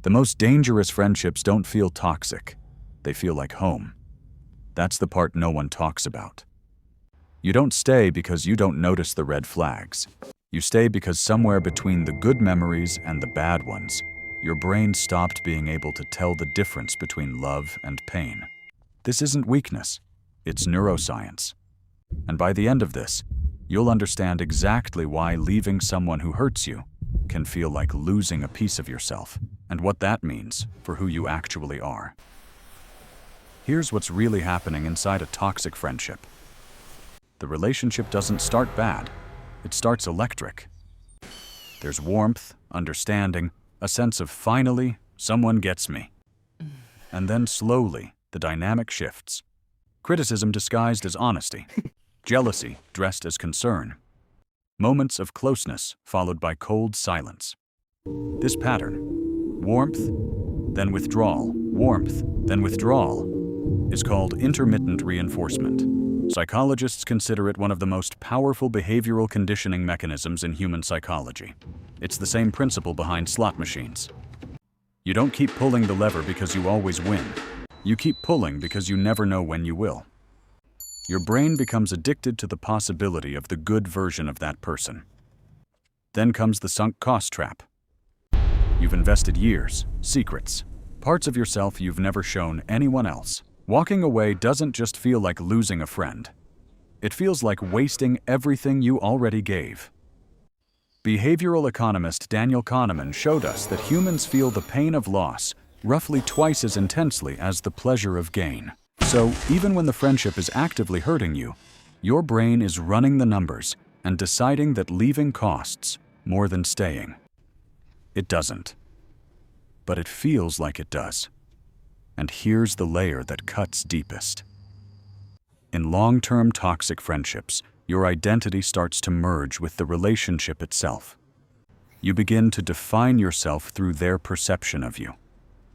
The most dangerous friendships don't feel toxic. They feel like home. That's the part no one talks about. You don't stay because you don't notice the red flags. You stay because somewhere between the good memories and the bad ones, your brain stopped being able to tell the difference between love and pain. This isn't weakness, it's neuroscience. And by the end of this, you'll understand exactly why leaving someone who hurts you can feel like losing a piece of yourself, and what that means for who you actually are. Here's what's really happening inside a toxic friendship. The relationship doesn't start bad, it starts electric. There's warmth, understanding, a sense of finally, someone gets me. And then slowly, the dynamic shifts. Criticism disguised as honesty, jealousy dressed as concern, moments of closeness followed by cold silence. This pattern, warmth, then withdrawal, warmth, then withdrawal, is called intermittent reinforcement. Psychologists consider it one of the most powerful behavioral conditioning mechanisms in human psychology. It's the same principle behind slot machines. You don't keep pulling the lever because you always win. You keep pulling because you never know when you will. Your brain becomes addicted to the possibility of the good version of that person. Then comes the sunk cost trap. You've invested years, secrets, parts of yourself you've never shown anyone else. Walking away doesn't just feel like losing a friend. It feels like wasting everything you already gave. Behavioral economist Daniel Kahneman showed us that humans feel the pain of loss roughly twice as intensely as the pleasure of gain. So, even when the friendship is actively hurting you, your brain is running the numbers and deciding that leaving costs more than staying. It doesn't. But it feels like it does. And here's the layer that cuts deepest. In long-term toxic friendships, your identity starts to merge with the relationship itself. You begin to define yourself through their perception of you.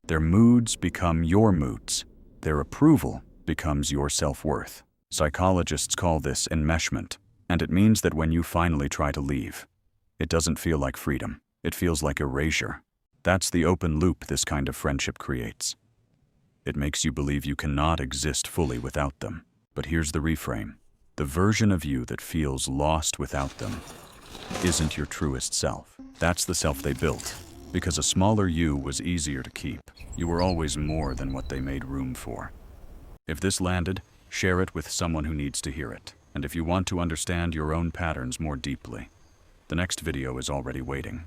Their moods become your moods. Their approval becomes your self-worth. Psychologists call this enmeshment, and it means that when you finally try to leave, it doesn't feel like freedom. It feels like erasure. That's the open loop this kind of friendship creates. It makes you believe you cannot exist fully without them. But here's the reframe. The version of you that feels lost without them isn't your truest self. That's the self they built, because a smaller you was easier to keep. You were always more than what they made room for. If this landed, share it with someone who needs to hear it. And if you want to understand your own patterns more deeply, the next video is already waiting.